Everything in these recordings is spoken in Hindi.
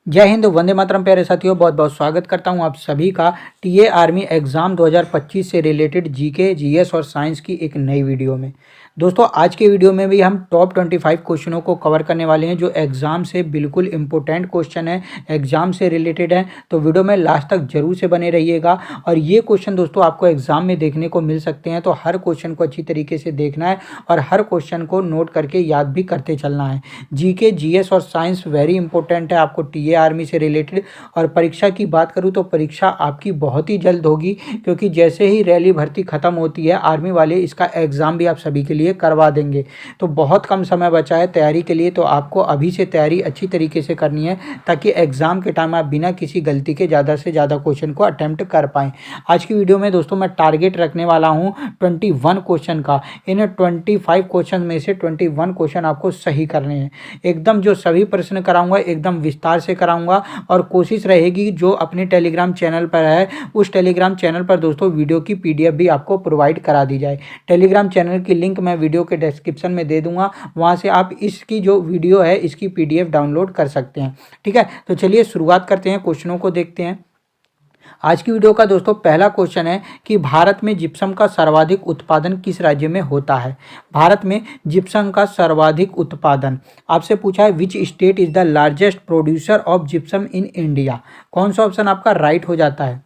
जय हिंद, वंदे मातरम। प्यारे साथियों, बहुत बहुत स्वागत करता हूं आप सभी का टीए आर्मी एग्ज़ाम 2025 से रिलेटेड जीके, जीएस और साइंस की एक नई वीडियो में। दोस्तों, आज के वीडियो में भी हम टॉप 25 क्वेश्चनों को कवर करने वाले हैं जो एग्ज़ाम से बिल्कुल इम्पोर्टेंट क्वेश्चन है, एग्ज़ाम से रिलेटेड है। तो वीडियो में लास्ट तक जरूर से बने रहिएगा। और ये क्वेश्चन दोस्तों आपको एग्ज़ाम में देखने को मिल सकते हैं, तो हर क्वेश्चन को अच्छी तरीके से देखना है और हर क्वेश्चन को नोट करके याद भी करते चलना है। जीके, जीएस और साइंस वेरी इंपॉर्टेंट है आपको टीए आर्मी से रिलेटेड। और परीक्षा की बात करूं तो परीक्षा आपकी बहुत ही जल्द होगी, क्योंकि जैसे ही रैली भर्ती खत्म होती है आर्मी वाले इसका एग्ज़ाम भी आप सभी के लिए करवा देंगे। तो बहुत कम समय बचा है तैयारी के लिए, तो आपको अभी से तैयारी अच्छी तरीके से करनी है ताकि एग्ज़ाम के टाइम आप बिना किसी गलती के ज़्यादा से ज़्यादा क्वेश्चन को अटैम्प्ट कर पाएँ। आज की वीडियो में दोस्तों मैं टारगेट रखने वाला हूँ 21 क्वेश्चन का। इन 25 क्वेश्चन में से 21 क्वेश्चन आपको सही करने हैं। एकदम जो सभी प्रश्न कराऊंगा एकदम विस्तार से कराऊंगा, और कोशिश रहेगी जो अपने टेलीग्राम चैनल पर है उस टेलीग्राम चैनल पर दोस्तों वीडियो की पीडीएफ भी आपको प्रोवाइड करा दी जाए। टेलीग्राम चैनल की लिंक मैं वीडियो के डिस्क्रिप्शन में दे दूंगा, वहां से आप इसकी जो वीडियो है इसकी पीडीएफ डाउनलोड कर सकते हैं। ठीक है, तो चलिए शुरुआत करते हैं, क्वेश्चनों को देखते हैं। आज की वीडियो का दोस्तों पहला क्वेश्चन है कि भारत में जिप्सम का सर्वाधिक उत्पादन किस राज्य में होता है। भारत में जिप्सम का सर्वाधिक उत्पादन आपसे पूछा है, which state is the largest producer of gypsum in India. कौन सा ऑप्शन आपका राइट हो जाता है।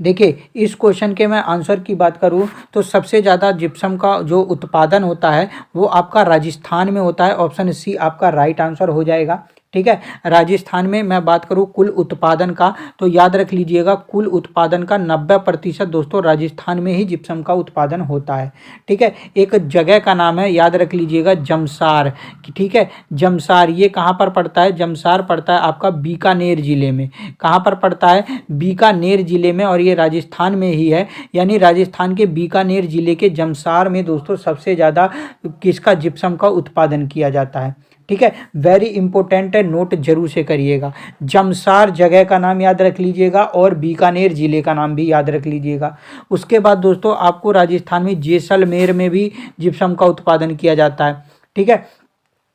देखिए, इस क्वेश्चन के मैं आंसर की बात करूं तो सबसे ज़्यादा जिप्सम का जो उत्पादन होता है वो आपका राजस्थान में होता है। ऑप्शन सी आपका राइट आंसर हो जाएगा। ठीक है, राजस्थान में मैं बात करूं कुल उत्पादन का, तो याद रख लीजिएगा कुल उत्पादन का 90% दोस्तों राजस्थान में ही जिप्सम का उत्पादन होता है। ठीक है, एक जगह का नाम है, याद रख लीजिएगा जमसार। ठीक है, जमसार ये कहाँ पर पड़ता है। जमसार पड़ता है आपका बीकानेर ज़िले में। कहाँ पर पड़ता है, बीकानेर ज़िले में, और ये राजस्थान में ही है। यानी राजस्थान के बीकानेर ज़िले के जमसार में दोस्तों सबसे ज़्यादा किसका जिप्सम का उत्पादन किया जाता है। ठीक है, वेरी इंपॉर्टेंट है, नोट जरूर से करिएगा। जमसार जगह का नाम याद रख लीजिएगा और बीकानेर जिले का नाम भी याद रख लीजिएगा। उसके बाद दोस्तों आपको राजस्थान में जैसलमेर में भी जिप्सम का उत्पादन किया जाता है। ठीक है,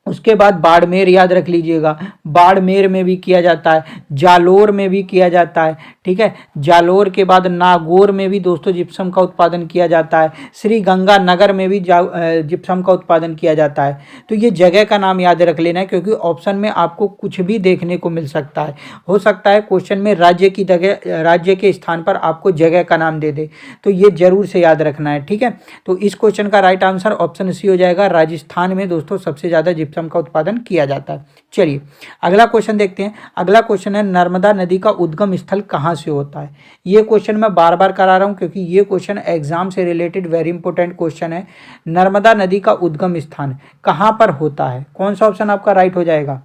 उसके बाद बाड़मेर याद रख लीजिएगा, बाड़मेर में भी किया जाता है, जालोर में भी किया जाता है। ठीक है, जालोर के बाद नागौर में भी दोस्तों जिप्सम का उत्पादन किया जाता है। श्री गंगानगर में भी जिप्सम का उत्पादन किया जाता है। तो ये जगह का नाम याद रख लेना है, क्योंकि ऑप्शन में आपको कुछ भी देखने को मिल सकता है। हो सकता है क्वेश्चन में राज्य की जगह, राज्य के स्थान पर आपको जगह का नाम दे दे, तो ये जरूर से याद रखना है। ठीक है, तो इस क्वेश्चन का राइट आंसर ऑप्शन सी हो जाएगा। राजस्थान में दोस्तों सबसे ज़्यादा जिप्सम का उत्पादन किया जाता है। चलिए अगला क्वेश्चन देखते हैं। अगला क्वेश्चन है, नर्मदा नदी का उद्गम स्थल कहां से होता है। ये क्वेश्चन मैं बार बार करा रहा हूं क्योंकि ये क्वेश्चन एग्जाम से रिलेटेड वेरी इंपॉर्टेंट क्वेश्चन है। नर्मदा नदी का उद्गम स्थान कहां पर होता है। कौन सा ऑप्शन आपका राइट हो जाएगा।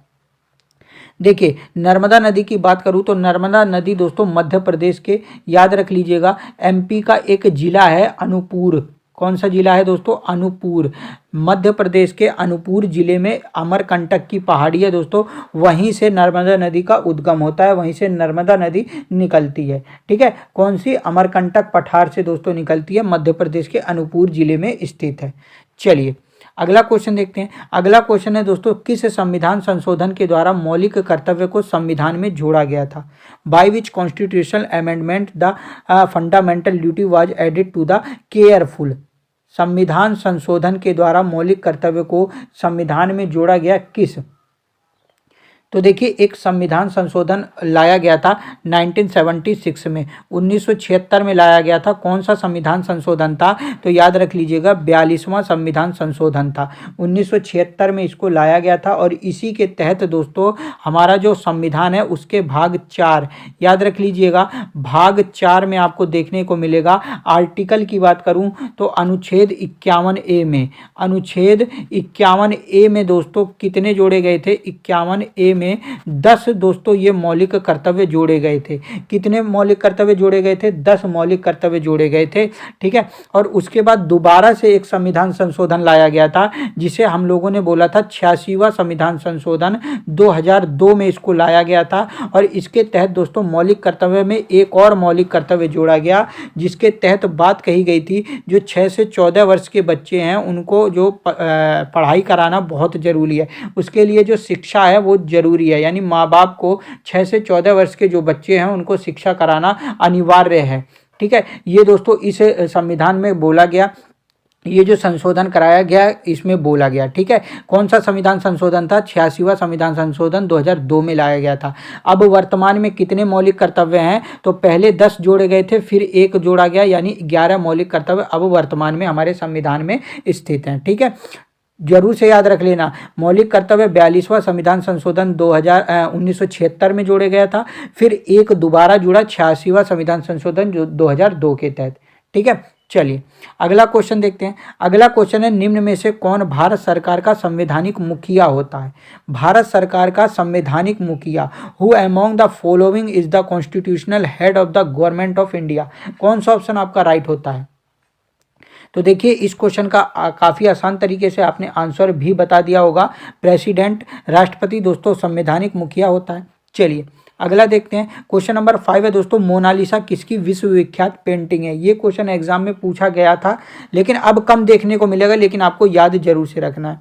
देखिए, नर्मदा नदी की बात करूं तो नर्मदा नदी दोस्तों मध्य प्रदेश के, याद रख लीजिएगा, एमपी का एक जिला है अनूपपुर। कौन सा जिला है दोस्तों, अनूपपुर। मध्य प्रदेश के अनूपपुर जिले में अमरकंटक की पहाड़ी है दोस्तों, वहीं से नर्मदा नदी का उद्गम होता है, वहीं से नर्मदा नदी निकलती है। ठीक है, कौन सी, अमरकंटक पठार से दोस्तों निकलती है, मध्य प्रदेश के अनूपपुर जिले में स्थित है। चलिए अगला क्वेश्चन देखते हैं। अगला क्वेश्चन है दोस्तों, किस संविधान संशोधन के द्वारा मौलिक कर्तव्य को संविधान में जोड़ा गया था। By which constitutional amendment the fundamental duty was added to the careful. संविधान संशोधन के द्वारा मौलिक कर्तव्य को संविधान में जोड़ा गया किस। तो देखिए, एक संविधान संशोधन लाया गया था 1976 में, 1976 में लाया गया था। कौन सा संविधान संशोधन था, तो याद रख लीजिएगा 42वां संविधान संशोधन था। 1976 में इसको लाया गया था, और इसी के तहत दोस्तों हमारा जो संविधान है उसके भाग 4, याद रख लीजिएगा, भाग 4 में आपको देखने को मिलेगा। आर्टिकल की बात करूं तो अनुच्छेद 51A में, अनुच्छेद 51A में दोस्तों कितने जोड़े गए थे, 51A में 10 दोस्तों ये मौलिक कर्तव्य जोड़े गए थे। कितने मौलिक कर्तव्य जोड़े गए थे, 10 मौलिक कर्तव्य जोड़े गए थे। ठीक है, और उसके बाद दोबारा से एक संविधान संशोधन लाया गया था, जिसे हम लोगों ने बोला था 86वां संविधान संशोधन, 2002 में इसको लाया गया था। और इसके तहत दोस्तों मौलिक कर्तव्य में एक और मौलिक कर्तव्य जोड़ा गया, जिसके तहत बात कही गई थी जो 6 से 14 वर्ष के बच्चे हैं उनको जो पढ़ाई कराना बहुत ज़रूरी है, उसके लिए जो शिक्षा है वो जरूरी जरूरी है, यानी माँ बाप को 6 से 14 वर्ष के जो बच्चे हैं उनको शिक्षा कराना अनिवार्य है। ठीक है, ये दोस्तों इस संविधान में बोला गया, ये जो संशोधन कराया गया इसमें बोला गया। ठीक है, कौन सा संविधान संशोधन था? 86वां संविधान संशोधन 2002 में लाया गया था। अब वर्तमान में कितने मौलिक कर्तव्य हैं? तो पहले 10 जोड़े गए थे, फिर एक जोड़ा गया, यानी 11 मौलिक कर्तव्य अब वर्तमान में हमारे संविधान में स्थित हैं। ठीक है, जरूर से याद रख लेना। मौलिक कर्तव्य 42वां संविधान संशोधन 1976 में जोड़े गया था, फिर एक दोबारा जुड़ा 86वां संविधान संशोधन जो 2002 के तहत। ठीक है, चलिए अगला क्वेश्चन देखते हैं। अगला क्वेश्चन है, निम्न में से कौन भारत सरकार का संवैधानिक मुखिया होता है? भारत सरकार का संवैधानिक मुखिया, who among the following is the constitutional head of the government of India? कौन सा ऑप्शन आपका राइट होता है? तो देखिए इस क्वेश्चन का काफ़ी आसान तरीके से आपने आंसर भी बता दिया होगा। प्रेसिडेंट, राष्ट्रपति दोस्तों संवैधानिक मुखिया होता है। चलिए अगला देखते हैं। क्वेश्चन नंबर 5 है दोस्तों, मोनालिसा किसकी विश्वविख्यात पेंटिंग है? ये क्वेश्चन एग्जाम में पूछा गया था, लेकिन अब कम देखने को मिलेगा, लेकिन आपको याद जरूर से रखना है।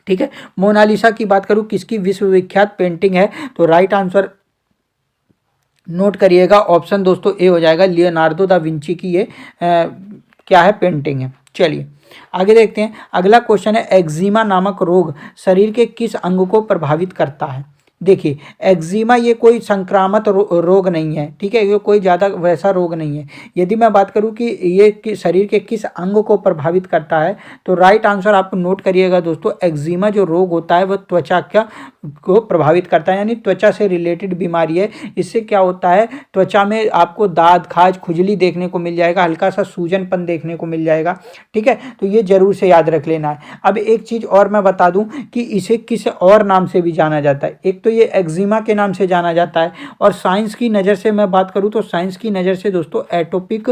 ठीक है, मोनालिसा की बात करूँ किसकी विश्वविख्यात पेंटिंग है, तो राइट आंसर नोट करिएगा, ऑप्शन दोस्तों ए हो जाएगा, लियोनार्डो दा विंची की ये क्या है? पेंटिंग है। चलिए आगे देखते हैं। अगला क्वेश्चन है, एक्जिमा नामक रोग शरीर के किस अंग को प्रभावित करता है? देखिए एक्जिमा ये कोई संक्रामक रोग नहीं है। ठीक है, ये कोई ज़्यादा वैसा रोग नहीं है। यदि मैं बात करूँ कि ये शरीर के किस अंग को प्रभावित करता है, तो राइट आंसर आप नोट करिएगा दोस्तों, एक्जिमा जो रोग होता है वह त्वचा को प्रभावित करता है, यानी त्वचा से रिलेटेड बीमारी है। इससे क्या होता है, त्वचा में आपको दाद, खाज, खुजली देखने को मिल जाएगा, हल्का सा सूजनपन देखने को मिल जाएगा। ठीक है, तो ये जरूर से याद रख लेना है। अब एक चीज़ और मैं बता दूं कि इसे किस और नाम से भी जाना जाता है। एक तो ये एक्जिमा के नाम से जाना जाता है, और साइंस की नज़र से मैं बात करूं तो साइंस की नज़र से दोस्तों एटोपिक,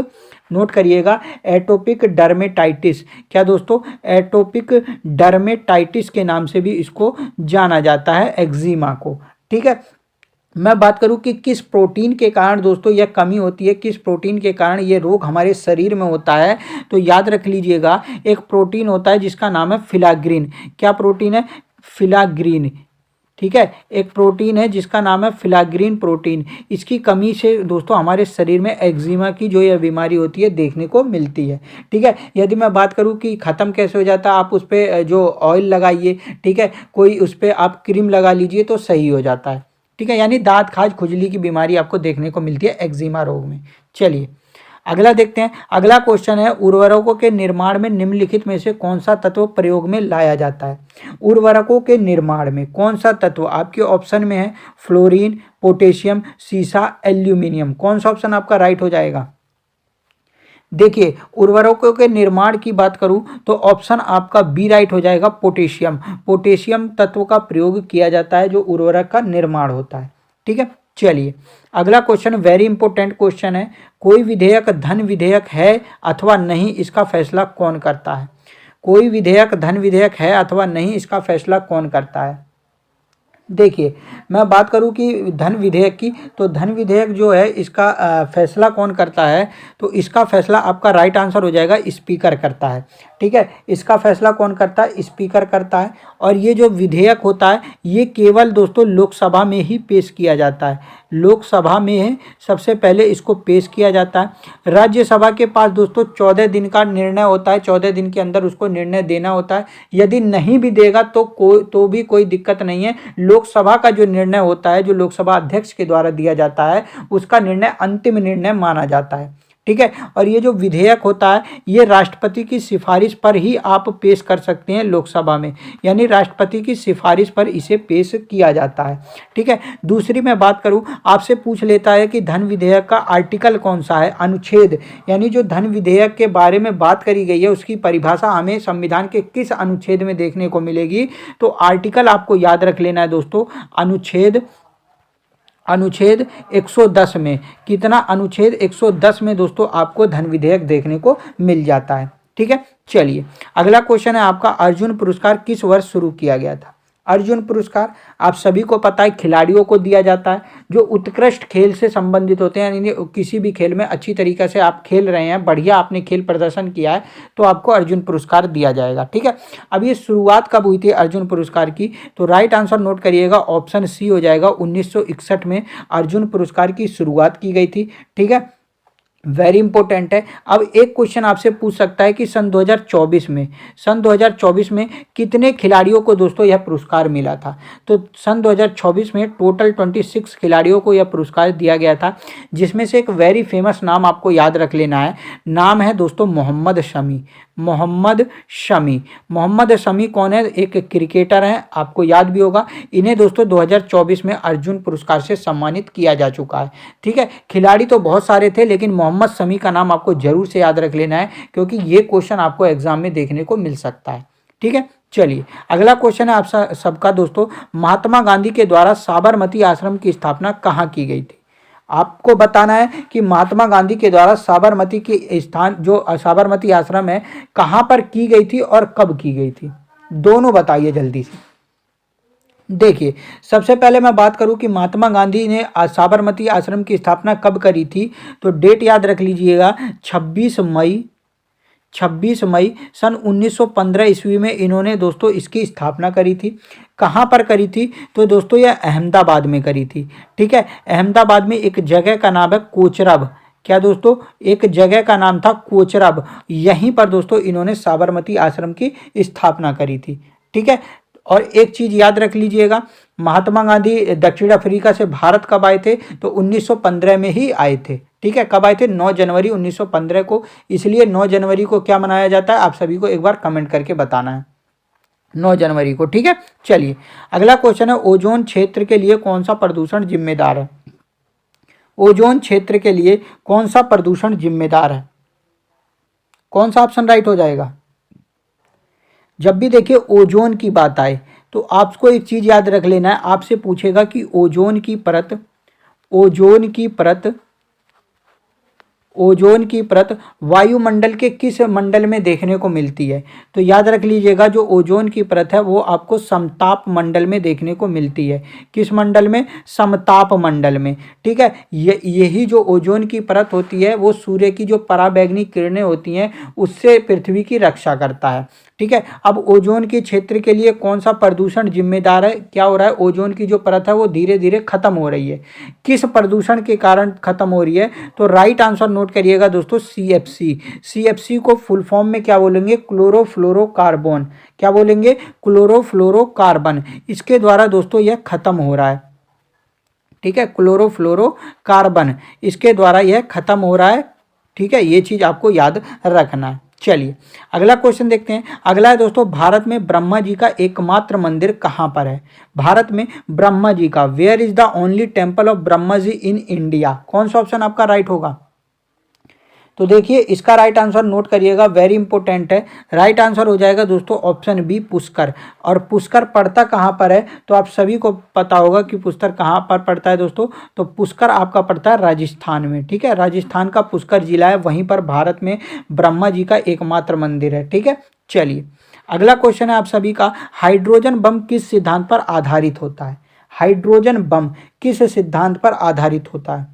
नोट करिएगा, एटोपिक डर्मेटाइटिस। क्या दोस्तों? एटोपिक डर्मेटाइटिस के नाम से भी इसको जाना जाता है, एक्जिमा को। ठीक है, मैं बात करूं कि किस प्रोटीन के कारण दोस्तों यह कमी होती है, किस प्रोटीन के कारण ये रोग हमारे शरीर में होता है, तो याद रख लीजिएगा, एक प्रोटीन होता है जिसका नाम है फिलाग्रीन। क्या प्रोटीन है? फिलाग्रीन। ठीक है, एक प्रोटीन है जिसका नाम है फिलाग्रीन प्रोटीन। इसकी कमी से दोस्तों हमारे शरीर में एक्जिमा की जो यह बीमारी होती है देखने को मिलती है। ठीक है, यदि मैं बात करूं कि ख़त्म कैसे हो जाता है, आप उस पर जो ऑयल लगाइए, ठीक है, कोई उस पर आप क्रीम लगा लीजिए तो सही हो जाता है। ठीक है, यानी दांत, खाज, खुजली की बीमारी आपको देखने को मिलती है एक्जिमा रोग में। चलिए अगला देखते हैं। अगला क्वेश्चन है, उर्वरकों के निर्माण में निम्नलिखित में से कौन सा तत्व प्रयोग में लाया जाता है? उर्वरकों के निर्माण में कौन सा तत्व आपके ऑप्शन में है? फ्लोरीन, पोटेशियम, सीसा, एल्यूमिनियम। कौन सा ऑप्शन आपका राइट हो जाएगा? देखिए उर्वरकों के निर्माण की बात करूं तो ऑप्शन आपका बी राइट हो जाएगा, पोटेशियम। पोटेशियम तत्व का प्रयोग किया जाता है जो उर्वरक का निर्माण होता है। ठीक है, चलिए अगला क्वेश्चन वेरी इंपॉर्टेंट क्वेश्चन है, कोई विधेयक धन विधेयक है अथवा नहीं, इसका फैसला कौन करता है? कोई विधेयक धन विधेयक है अथवा नहीं, इसका फैसला कौन करता है? देखिए मैं बात करूं कि धन विधेयक की, तो धन विधेयक जो है इसका फैसला कौन करता है, तो इसका फैसला आपका राइट आंसर हो जाएगा, स्पीकर करता है। ठीक है, इसका फैसला कौन करता है? स्पीकर करता है। और ये जो विधेयक होता है ये केवल दोस्तों लोकसभा में ही पेश किया जाता है, लोकसभा में सबसे पहले इसको पेश किया जाता है। राज्यसभा के पास दोस्तों 14 दिन का निर्णय होता है, 14 दिन के अंदर उसको निर्णय देना होता है। यदि नहीं भी देगा तो भी कोई दिक्कत नहीं है। लोकसभा का जो निर्णय होता है, जो लोकसभा अध्यक्ष के द्वारा दिया जाता है, उसका निर्णय अंतिम निर्णय माना जाता है। ठीक है, और ये जो विधेयक होता है ये राष्ट्रपति की सिफारिश पर ही आप पेश कर सकते हैं लोकसभा में, यानी राष्ट्रपति की सिफारिश पर इसे पेश किया जाता है। ठीक है, दूसरी मैं बात करूं, आपसे पूछ लेता है कि धन विधेयक का आर्टिकल कौन सा है, अनुच्छेद, यानी जो धन विधेयक के बारे में बात करी गई है उसकी परिभाषा हमें संविधान के किस अनुच्छेद में देखने को मिलेगी, तो आर्टिकल आपको याद रख लेना है दोस्तों, अनुच्छेद 110 में। कितना? अनुच्छेद 110 में दोस्तों आपको धन विधेयक देखने को मिल जाता है। ठीक है, चलिए अगला क्वेश्चन है आपका, अर्जुन पुरस्कार किस वर्ष शुरू किया गया था? अर्जुन पुरस्कार आप सभी को पता है खिलाड़ियों को दिया जाता है, जो उत्कृष्ट खेल से संबंधित होते हैं, यानी किसी भी खेल में अच्छी तरीके से आप खेल रहे हैं, बढ़िया आपने खेल प्रदर्शन किया है, तो आपको अर्जुन पुरस्कार दिया जाएगा। ठीक है, अब ये शुरुआत कब हुई थी अर्जुन पुरस्कार की? तो राइट आंसर नोट करिएगा, ऑप्शन सी हो जाएगा। 1961 में अर्जुन पुरस्कार की शुरुआत की गई थी। ठीक है, वेरी इंपॉर्टेंट है। अब एक क्वेश्चन आपसे पूछ सकता है कि सन 2024 में कितने खिलाड़ियों को दोस्तों यह पुरस्कार मिला था? तो सन 2024 में टोटल 26 खिलाड़ियों को यह पुरस्कार दिया गया था, जिसमें से एक वेरी फेमस नाम आपको याद रख लेना है। नाम है दोस्तों मोहम्मद शमी। मोहम्मद शमी कौन है? एक क्रिकेटर हैं, आपको याद भी होगा। इन्हें दोस्तों 2024 में अर्जुन पुरस्कार से सम्मानित किया जा चुका है। ठीक है, खिलाड़ी तो बहुत सारे थे, लेकिन मोहम्मद शमी का नाम आपको जरूर से याद रख लेना है, क्योंकि ये क्वेश्चन आपको एग्जाम में देखने को मिल सकता है। ठीक है, चलिए अगला क्वेश्चन है आप सबका दोस्तों, महात्मा गांधी के द्वारा साबरमती आश्रम की स्थापना कहाँ की गई थी? आपको बताना है कि महात्मा गांधी के द्वारा साबरमती की स्थान, जो साबरमती आश्रम है, कहाँ पर की गई थी और कब की गई थी, दोनों बताइए जल्दी से। देखिए, सबसे पहले मैं बात करूं कि महात्मा गांधी ने साबरमती आश्रम की स्थापना कब करी थी, तो डेट याद रख लीजिएगा, 26 मई सन 1915 ईस्वी में इन्होंने दोस्तों इसकी स्थापना करी थी। कहाँ पर करी थी? तो दोस्तों यह अहमदाबाद में करी थी। ठीक है, अहमदाबाद में एक जगह का नाम है कोचरब। क्या दोस्तों? एक जगह का नाम था कोचरब। यहीं पर दोस्तों इन्होंने साबरमती आश्रम की स्थापना करी थी। ठीक है, और एक चीज़ याद रख लीजिएगा, महात्मा गांधी दक्षिण अफ्रीका से भारत कब आए थे? तो 1915 में ही आए थे। ठीक है, कब आए थे? 9 जनवरी 1915 को। इसलिए 9 जनवरी को क्या मनाया जाता है, आप सभी को एक बार कमेंट करके बताना है, 9 जनवरी को। ठीक है, चलिए अगला क्वेश्चन है, ओजोन क्षेत्र के लिए कौन सा प्रदूषण जिम्मेदार है? ओजोन क्षेत्र के लिए कौन सा प्रदूषण जिम्मेदार है? कौन सा ऑप्शन राइट हो जाएगा? जब भी देखिए ओजोन की बात आए तो आपको एक चीज़ याद रख लेना है, आपसे पूछेगा कि ओजोन की परत वायुमंडल के किस मंडल में देखने को मिलती है? तो याद रख लीजिएगा, जो ओजोन की परत है वो आपको समताप मंडल में देखने को मिलती है। किस मंडल में? समताप मंडल में। ठीक है, यही जो ओजोन की परत होती है वो सूर्य की जो पराबैंगनी किरणें होती हैं उससे पृथ्वी की रक्षा करता है। ठीक है, अब ओजोन के क्षेत्र के लिए कौन सा प्रदूषण जिम्मेदार है? क्या हो रहा है? ओजोन की जो परत है वो धीरे धीरे खत्म हो रही है। किस प्रदूषण के कारण खत्म हो रही है? तो राइट आंसर नोट करिएगा दोस्तों, CFC को फुल फॉर्म में क्या बोलेंगे? क्लोरोफ्लोरोकार्बन। क्या बोलेंगे? क्लोरोफ्लोरोकार्बन। इसके द्वारा दोस्तों यह खत्म हो रहा है। ठीक है, क्लोरोफ्लोरोकार्बन, इसके द्वारा यह खत्म हो रहा है। ठीक है, ये चीज आपको याद रखना है। चलिए अगला क्वेश्चन देखते हैं। अगला है दोस्तों, भारत में ब्रह्मा जी का एकमात्र मंदिर कहाँ पर है? भारत में ब्रह्मा जी का, where is the only temple of Brahma ji in India? कौन सा ऑप्शन आपका राइट होगा? तो देखिए इसका राइट आंसर नोट करिएगा, वेरी इंपॉर्टेंट है। राइट आंसर हो जाएगा दोस्तों ऑप्शन बी, पुष्कर। और पुष्कर पड़ता कहाँ पर है? तो आप सभी को पता होगा कि पुष्कर कहाँ पर पड़ता है दोस्तों। तो पुष्कर आपका पड़ता है राजस्थान में। ठीक है, राजस्थान का पुष्कर जिला है, वहीं पर भारत में ब्रह्मा जी का एकमात्र मंदिर है। ठीक है, चलिए अगला क्वेश्चन है आप सभी का, हाइड्रोजन बम किस सिद्धांत पर आधारित होता है? हाइड्रोजन बम किस सिद्धांत पर आधारित होता है?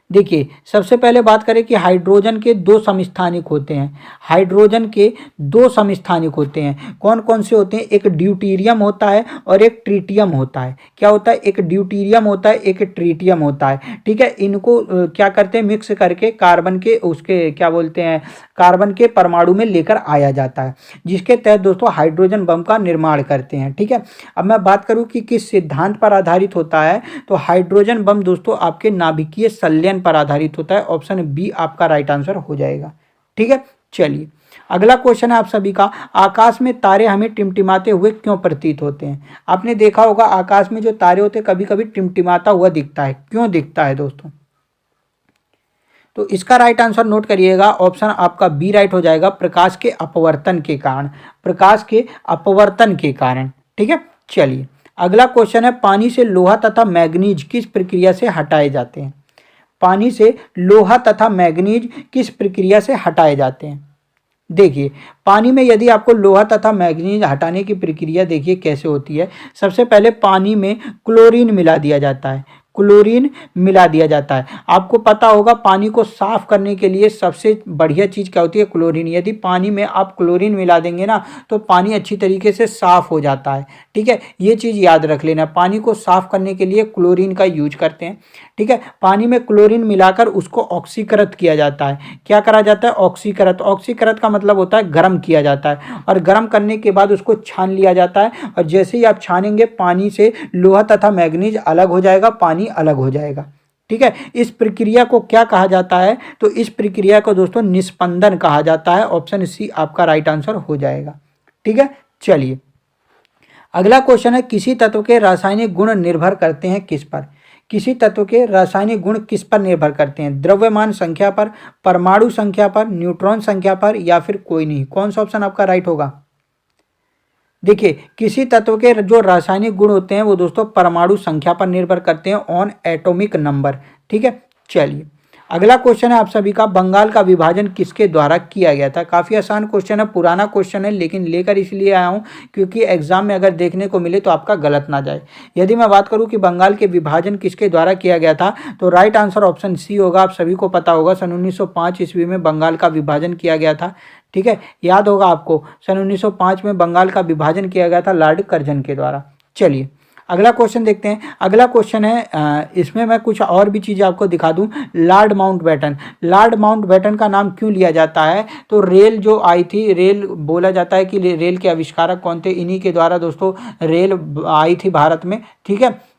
देखिए सबसे पहले बात करें कि हाइड्रोजन के दो समस्थानिक होते हैं। हाइड्रोजन के दो समस्थानिक होते हैं, कौन कौन से होते हैं? एक ड्यूटीरियम होता है और एक ट्रीटियम होता है। क्या होता है? एक ड्यूटीरियम होता है, एक ट्रीटियम होता है। ठीक है, इनको क्या करते हैं? मिक्स करके कार्बन के उसके क्या बोलते हैं, कार्बन के परमाणु में लेकर आया जाता है, जिसके तहत दोस्तों हाइड्रोजन बम का निर्माण करते हैं। ठीक है, अब मैं बात करूं कि किस सिद्धांत पर आधारित होता है, तो हाइड्रोजन बम दोस्तों आपके नाभिकीय संलयन पर आधारित होता है। ऑप्शन बी आपका राइट आंसर हो जाएगा। ठीक है, चलिए अगला क्वेश्चन है आप सभी का, आकाश में तारे हमें टिमटिमाते हुए क्यों प्रतीत होते हैं? आपने देखा होगा आकाश में जो तारे होते हैं कभी कभी टिमटिमाता हुआ दिखता है, क्यों दिखता है दोस्तों? तो इसका राइट आंसर नोट करिएगा, ऑप्शन आपका बी राइट हो जाएगा, प्रकाश के अपवर्तन के कारण। प्रकाश के अपवर्तन के कारण। ठीक है, चलिए अगला क्वेश्चन है, पानी से लोहा तथा मैग्नीज किस प्रक्रिया से हटाए जाते हैं? पानी से लोहा तथा मैग्नीज किस प्रक्रिया से हटाए जाते हैं? देखिए, पानी में यदि आपको लोहा तथा मैग्नीज हटाने की प्रक्रिया देखिए कैसे होती है। सबसे पहले पानी में क्लोरीन मिला दिया जाता है, क्लोरीन मिला दिया जाता है। आपको पता होगा पानी को साफ करने के लिए सबसे बढ़िया चीज़ क्या होती है, क्लोरीन। यदि पानी में आप क्लोरीन मिला देंगे ना तो पानी अच्छी तरीके से साफ हो जाता है। ठीक है, ये चीज़ याद रख लेना, पानी को साफ करने के लिए क्लोरीन का यूज करते हैं। ठीक है, पानी में क्लोरीन मिलाकर उसको ऑक्सीकृत किया जाता है। क्या करा जाता है, ऑक्सीकृत। ऑक्सीकृत का मतलब होता है गर्म किया जाता है, और गर्म करने के बाद उसको छान लिया जाता है। और जैसे ही आप छानेंगे पानी से लोहा तथा मैग्नीज अलग हो जाएगा, पानी अलग हो जाएगा। ठीक है, इस प्रक्रिया को क्या कहा जाता है, तो इस प्रक्रिया को दोस्तों निस्पंदन कहा जाता है। ऑप्शन सी आपका राइट आंसर हो जाएगा। ठीक है, चलिए अगला क्वेश्चन है, किसी तत्व के रासायनिक गुण निर्भर करते हैं किस पर। किसी तत्व के रासायनिक गुण किस पर निर्भर करते हैं, द्रव्यमान संख्या पर, परमाणु संख्या पर, न्यूट्रॉन संख्या पर, या फिर कोई नहीं। कौन सा ऑप्शन आपका राइट होगा। देखिए, किसी तत्व के जो रासायनिक गुण होते हैं वो दोस्तों परमाणु संख्या पर निर्भर करते हैं, ऑन एटॉमिक नंबर। ठीक है, चलिए अगला क्वेश्चन है आप सभी का, बंगाल का विभाजन किसके द्वारा किया गया था। काफ़ी आसान क्वेश्चन है, पुराना क्वेश्चन है, लेकिन लेकर इसलिए आया हूँ क्योंकि एग्जाम में अगर देखने को मिले तो आपका गलत ना जाए। यदि मैं बात करूँ कि बंगाल के विभाजन किसके द्वारा किया गया था, तो राइट आंसर ऑप्शन सी होगा। आप सभी को पता होगा सन 1905 ईस्वी में बंगाल का विभाजन किया गया था। ठीक है, याद होगा आपको, सन 1905 में बंगाल का विभाजन किया गया था लॉर्ड कर्जन के द्वारा। चलिए अगला क्वेश्चन देखते हैं। अगला क्वेश्चन है, इसमें मैं कुछ और भी चीज़ें आपको दिखा दूं। लॉर्ड माउंटबेटन, लॉर्ड माउंटबेटन का नाम क्यों लिया जाता है, तो रेल जो आई थी, रेल बोला जाता है कि रेल के आविष्कारक कौन थे, इन्हीं के द्वारा दोस्तों रेल आई थी भारत में। ठीक है,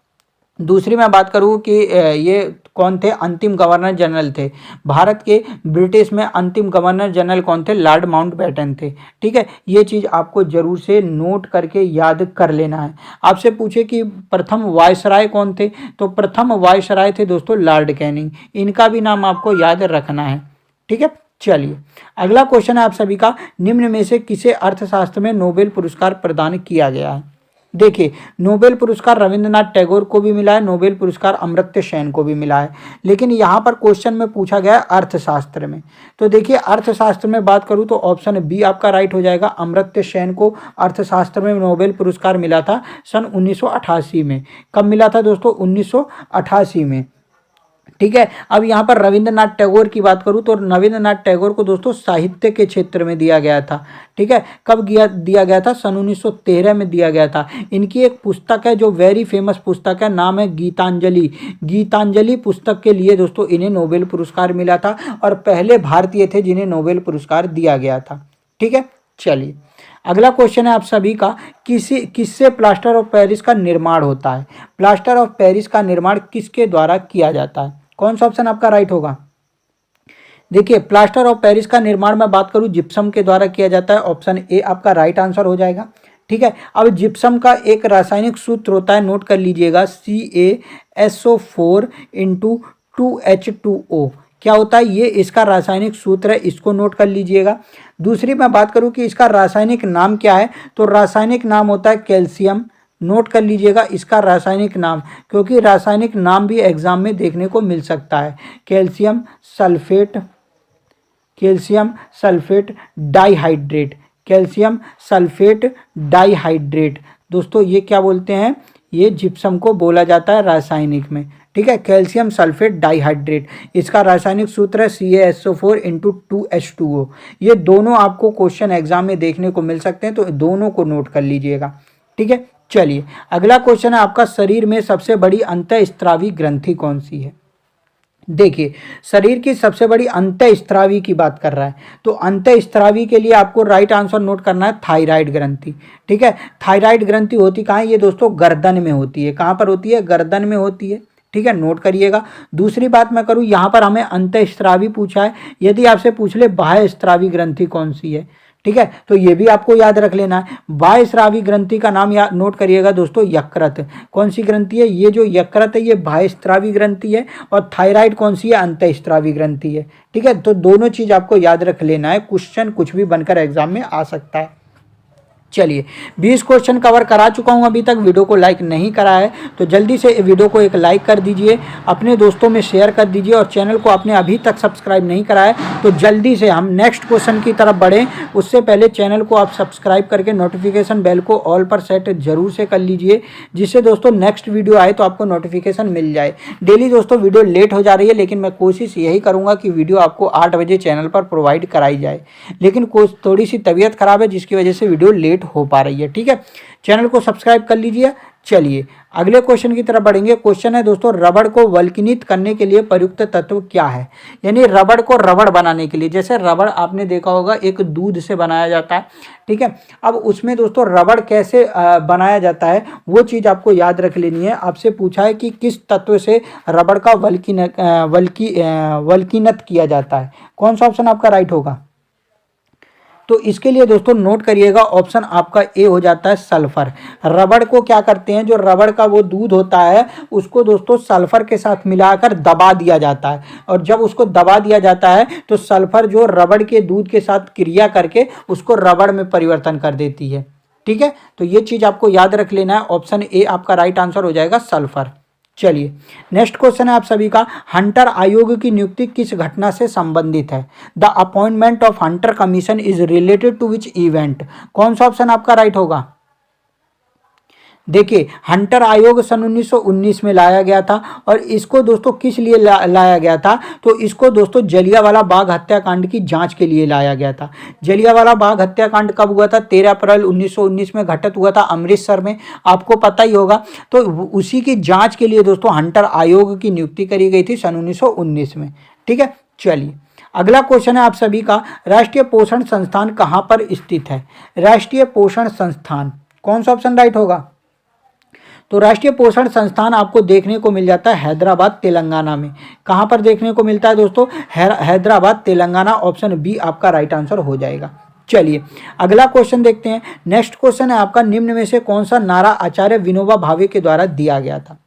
दूसरी मैं बात करूँ कि ये कौन थे, अंतिम गवर्नर जनरल थे भारत के, ब्रिटिश में अंतिम गवर्नर जनरल कौन थे, लॉर्ड माउंटबेटन थे। ठीक है, ये चीज़ आपको जरूर से नोट करके याद कर लेना है। आपसे पूछे कि प्रथम वायसराय कौन थे, तो प्रथम वायसराय थे दोस्तों लॉर्ड कैनिंग। इनका भी नाम आपको याद रखना है। ठीक है, चलिए अगला क्वेश्चन है आप सभी का, निम्न में से किसे अर्थशास्त्र में नोबेल पुरस्कार प्रदान किया गया है। देखिए, नोबेल पुरस्कार रविंद्रनाथ टैगोर को भी मिला है, नोबेल पुरस्कार अमर्त्य सेन को भी मिला है, लेकिन यहाँ पर क्वेश्चन में पूछा गया है अर्थशास्त्र में। तो देखिए, अर्थशास्त्र में बात करूँ तो ऑप्शन बी आपका राइट हो जाएगा। अमर्त्य सेन को अर्थशास्त्र में नोबेल पुरस्कार मिला था सन 1988 में। कब मिला था दोस्तों, 1988 में। ठीक है, अब यहाँ पर रविंद्रनाथ टैगोर की बात करूँ तो रविंद्रनाथ टैगोर को दोस्तों साहित्य के क्षेत्र में दिया गया था। ठीक है, कब दिया गया था, सन 1913 में दिया गया था। इनकी एक पुस्तक है जो वेरी फेमस पुस्तक है, नाम है गीतांजलि। गीतांजलि पुस्तक के लिए दोस्तों इन्हें नोबेल पुरस्कार मिला था, और पहले भारतीय थे जिन्हें नोबेल पुरस्कार दिया गया था। ठीक है, चलिए अगला क्वेश्चन है आप सभी का, किससे प्लास्टर ऑफ पेरिस का निर्माण होता है। प्लास्टर ऑफ पेरिस का निर्माण किसके द्वारा किया जाता है, कौन सा ऑप्शन आपका राइट होगा। देखिए, प्लास्टर ऑफ पेरिस का निर्माण मैं बात करूं जिप्सम के द्वारा किया जाता है। ऑप्शन ए आपका राइट आंसर हो जाएगा। ठीक है, अब जिप्सम का एक रासायनिक सूत्र होता है, नोट कर लीजिएगा, CaSO4 × 2H2O। क्या होता है ये, इसका रासायनिक सूत्र है, इसको नोट कर लीजिएगा। दूसरी मैं बात करूं कि इसका रासायनिक नाम क्या है, तो रासायनिक नाम होता है कैल्शियम। नोट कर लीजिएगा इसका रासायनिक नाम, क्योंकि रासायनिक नाम भी एग्जाम में देखने को मिल सकता है। Calcium sulphate, calcium sulphate dihydrate, calcium sulphate dihydrate. दोस्तों ये क्या बोलते हैं, ये जिप्सम को बोला जाता है रासायनिक में। ठीक है, कैल्शियम सल्फेट डाइहाइड्रेट, इसका रासायनिक सूत्र है CaSO4 × 2H2O। ये दोनों आपको क्वेश्चन एग्जाम में देखने को मिल सकते हैं, तो दोनों को नोट कर लीजिएगा। ठीक है, चलिए अगला क्वेश्चन है आपका, शरीर में सबसे बड़ी अंतःस्रावी ग्रंथि कौन सी है। देखिए, शरीर की सबसे बड़ी अंतःस्रावी की बात कर रहा है, तो अंतःस्रावी के लिए आपको राइट आंसर नोट करना है थायराइड ग्रंथि। ठीक है, थायराइड ग्रंथि होती कहाँ है, ये दोस्तों गर्दन में होती है। कहाँ पर होती है, गर्दन में होती है। ठीक है, नोट करिएगा। दूसरी बात मैं करूँ, यहाँ पर हमें अंतःस्रावी पूछा है, यदि आपसे पूछ ले बाह्य स्रावी ग्रंथि कौन सी है, ठीक है, तो ये भी आपको याद रख लेना है। बाह्यस्रावी ग्रंथि का नाम नोट करिएगा दोस्तों, यकृत। कौन सी ग्रंथि है, ये जो यकृत है ये बाह्यस्रावी ग्रंथि है, और थायराइड कौन सी है, अंतःस्रावी ग्रंथि है। ठीक है, तो दोनों चीज आपको याद रख लेना है, क्वेश्चन कुछ भी बनकर एग्जाम में आ सकता है। चलिए 20 क्वेश्चन कवर करा चुका हूँ अभी तक। वीडियो को लाइक नहीं करा है तो जल्दी से वीडियो को एक लाइक कर दीजिए, अपने दोस्तों में शेयर कर दीजिए, और चैनल को आपने अभी तक सब्सक्राइब नहीं करा है तो जल्दी से हम नेक्स्ट क्वेश्चन की तरफ बढ़ें। उससे पहले चैनल को आप सब्सक्राइब करके नोटिफिकेशन बेल को ऑल पर सेट जरूर से कर लीजिए, जिससे दोस्तों नेक्स्ट वीडियो आए तो आपको नोटिफिकेशन मिल जाए। डेली दोस्तों वीडियो लेट हो जा रही है, लेकिन मैं कोशिश यही करूँगा कि वीडियो आपको 8 बजे चैनल पर प्रोवाइड कराई जाए, लेकिन थोड़ी सी तबीयत खराब है जिसकी वजह से वीडियो लेट हो पा रही है। ठीक है, चैनल को सब्सक्राइब कर लीजिए। चलिए अगले क्वेश्चन की तरफ बढ़ेंगे। क्वेश्चन है दोस्तों, रबड़ को वल्कनीत करने के लिए प्रयुक्त तत्व क्या है? यानी रबड़ को रबड़ बनाने के लिए, जैसे रबड़ आपने देखा होगा एक दूध से बनाया जाता है। ठीक है, अब उसमें दोस्तों रबड़ कैसे बनाया जाता है वो चीज़ आपको याद रख लेनी है। आपसे पूछा है कि किस तत्व से रबड़ का वल्कीनत किया जाता है, कौन सा ऑप्शन आपका राइट होगा? तो इसके लिए दोस्तों नोट करिएगा, ऑप्शन आपका ए हो जाता है सल्फर। रबड़ को क्या करते हैं, जो रबड़ का वो दूध होता है उसको दोस्तों सल्फर के साथ मिलाकर दबा दिया जाता है, और जब उसको दबा दिया जाता है तो सल्फर जो रबड़ के दूध के साथ क्रिया करके उसको रबड़ में परिवर्तन कर देती है। ठीक है, तो ये चीज़ आपको याद रख लेना है। ऑप्शन ए आपका राइट आंसर हो जाएगा सल्फर। चलिए नेक्स्ट क्वेश्चन है आप सभी का, हंटर आयोग की नियुक्ति किस घटना से संबंधित है? The appointment of Hunter commission is related to which event? कौन सा ऑप्शन आपका राइट होगा? देखिए हंटर आयोग सन 1919 में लाया गया था, और इसको दोस्तों किस लिए लाया गया था? तो इसको दोस्तों जलियांवाला बाग हत्याकांड की जांच के लिए लाया गया था। जलियांवाला बाग हत्याकांड कब हुआ था? 13 अप्रैल 1919 में घटित हुआ था अमृतसर में, आपको पता ही होगा। तो उसी की जाँच के लिए दोस्तों हंटर आयोग की नियुक्ति करी गई थी सन 1919 में। ठीक है, चलिए अगला क्वेश्चन है आप सभी का, राष्ट्रीय पोषण संस्थान कहाँ पर स्थित है? राष्ट्रीय पोषण संस्थान, कौन सा ऑप्शन राइट होगा? तो राष्ट्रीय पोषण संस्थान आपको देखने को मिल जाता है हैदराबाद तेलंगाना में। कहाँ पर देखने को मिलता है दोस्तों? हैदराबाद तेलंगाना। ऑप्शन बी आपका राइट आंसर हो जाएगा। चलिए अगला क्वेश्चन देखते हैं। नेक्स्ट क्वेश्चन है आपका, निम्न में से कौन सा नारा आचार्य विनोबा भावे के द्वारा दिया गया था?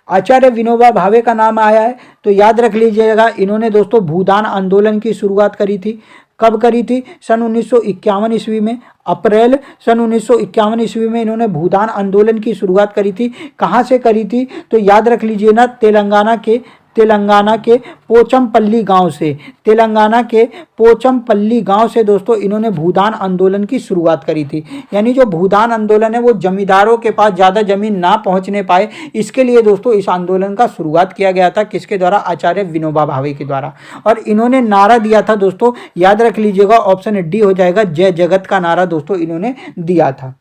आचार्य विनोबा भावे का नाम आया है तो याद रख लीजिएगा, इन्होंने दोस्तों भूदान आंदोलन की शुरुआत करी थी। कब करी थी? सन 1951 ईस्वी में, अप्रैल सन 1951 ईस्वी में इन्होंने भूदान आंदोलन की शुरुआत करी थी। कहाँ से करी थी? तो याद रख लीजिए ना, तेलंगाना के पोचमपल्ली गांव से, तेलंगाना के पोचमपल्ली गांव से दोस्तों इन्होंने भूदान आंदोलन की शुरुआत करी थी। यानी जो भूदान आंदोलन है वो जमींदारों के पास ज़्यादा जमीन ना पहुंचने पाए, इसके लिए दोस्तों इस आंदोलन का शुरुआत किया गया था। किसके द्वारा? आचार्य विनोबा भावे के द्वारा। और इन्होंने नारा दिया था दोस्तों, याद रख लीजिएगा, ऑप्शन डी हो जाएगा, जय जगत का नारा दोस्तों इन्होंने दिया था।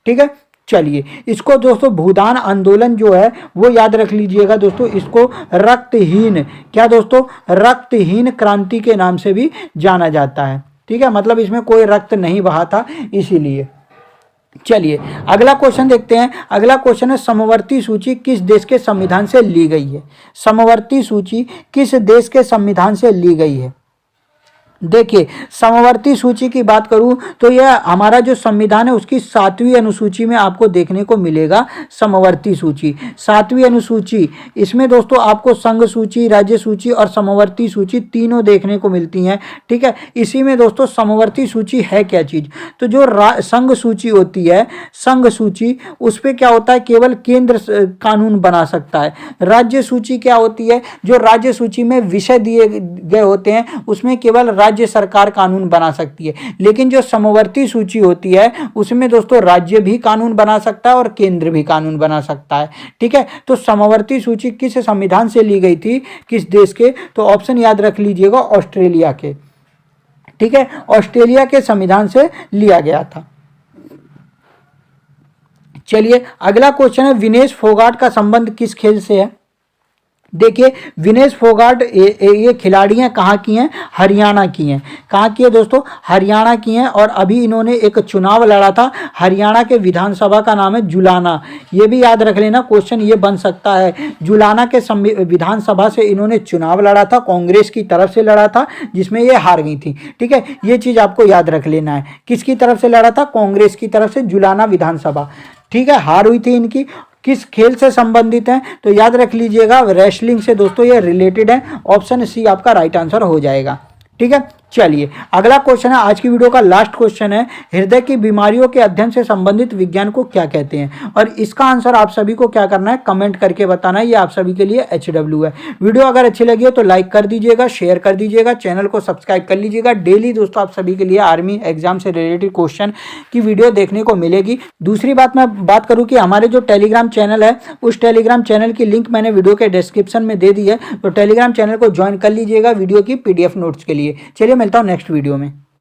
ठीक है, चलिए इसको दोस्तों भूदान आंदोलन जो है वो याद रख लीजिएगा दोस्तों, इसको रक्तहीन, क्या दोस्तों? रक्तहीन क्रांति के नाम से भी जाना जाता है। ठीक है, मतलब इसमें कोई रक्त नहीं बहा था इसीलिए। चलिए अगला क्वेश्चन देखते हैं। अगला क्वेश्चन है, समवर्ती सूची किस देश के संविधान से ली गई है? समवर्ती सूची किस देश के संविधान से ली गई है? देखिए समवर्ती सूची की बात करूं तो यह हमारा जो संविधान है उसकी 7वीं अनुसूची में आपको देखने को मिलेगा समवर्ती सूची। 7वीं अनुसूची, इसमें दोस्तों आपको संघ सूची, राज्य सूची और समवर्ती सूची तीनों देखने को मिलती हैं। ठीक है, इसी में दोस्तों समवर्ती सूची है क्या चीज़? तो जो संघ सूची होती है, संघ सूची, उस पर क्या होता है, केवल केंद्र कानून बना सकता है। राज्य सूची क्या होती है? जो राज्य सूची में विषय दिए गए होते हैं उसमें केवल राज्य सरकार कानून बना सकती है। लेकिन जो समवर्ती सूची होती है उसमें दोस्तों राज्य भी कानून बना सकता है और केंद्र भी कानून बना सकता है। ठीक है, तो समवर्ती सूची किस संविधान से ली गई थी, किस देश के? तो ऑप्शन याद रख लीजिएगा, ऑस्ट्रेलिया के। ठीक है, ऑस्ट्रेलिया के संविधान से लिया गया था। चलिए अगला क्वेश्चन है, विनेश फोगाट का संबंध किस खेल से है? देखिए विनेश फोगाट ये खिलाड़ियाँ कहाँ की हैं? हरियाणा की हैं। कहाँ की है दोस्तों? हरियाणा की हैं। और अभी इन्होंने एक चुनाव लड़ा था, हरियाणा के विधानसभा का नाम है जुलाना। ये भी याद रख लेना, क्वेश्चन ये बन सकता है। जुलाना के विधानसभा से इन्होंने चुनाव लड़ा था, कांग्रेस की तरफ से लड़ा था, जिसमें ये हार गई थी। ठीक है, ये चीज़ आपको याद रख लेना है। किसकी तरफ से लड़ा था? कांग्रेस की तरफ से, जुलाना विधानसभा। ठीक है, हार हुई थी इनकी। किस खेल से संबंधित हैं? तो याद रख लीजिएगा, रेसलिंग से दोस्तों ये रिलेटेड है। ऑप्शन सी आपका राइट आंसर हो जाएगा। ठीक है, चलिए अगला क्वेश्चन है, आज की वीडियो का लास्ट क्वेश्चन है, हृदय की बीमारियों के अध्ययन से संबंधित विज्ञान को क्या कहते हैं? और इसका आंसर आप सभी को क्या करना है, कमेंट करके बताना है। ये आप सभी के लिए HW है। वीडियो अगर अच्छी लगी हो तो लाइक कर दीजिएगा, शेयर कर दीजिएगा, चैनल को सब्सक्राइब कर लीजिएगा। डेली दोस्तों आप सभी के लिए आर्मी एग्जाम से रिलेटेड क्वेश्चन की वीडियो देखने को मिलेगी। दूसरी बात मैं बात करूं कि हमारे जो टेलीग्राम चैनल है, उस टेलीग्राम चैनल की लिंक मैंने वीडियो के डिस्क्रिप्शन में दे दी है, तो टेलीग्राम चैनल को ज्वाइन कर लीजिएगा वीडियो की PDF नोट्स के लिए। चलिए मिलता हूं नेक्स्ट वीडियो में।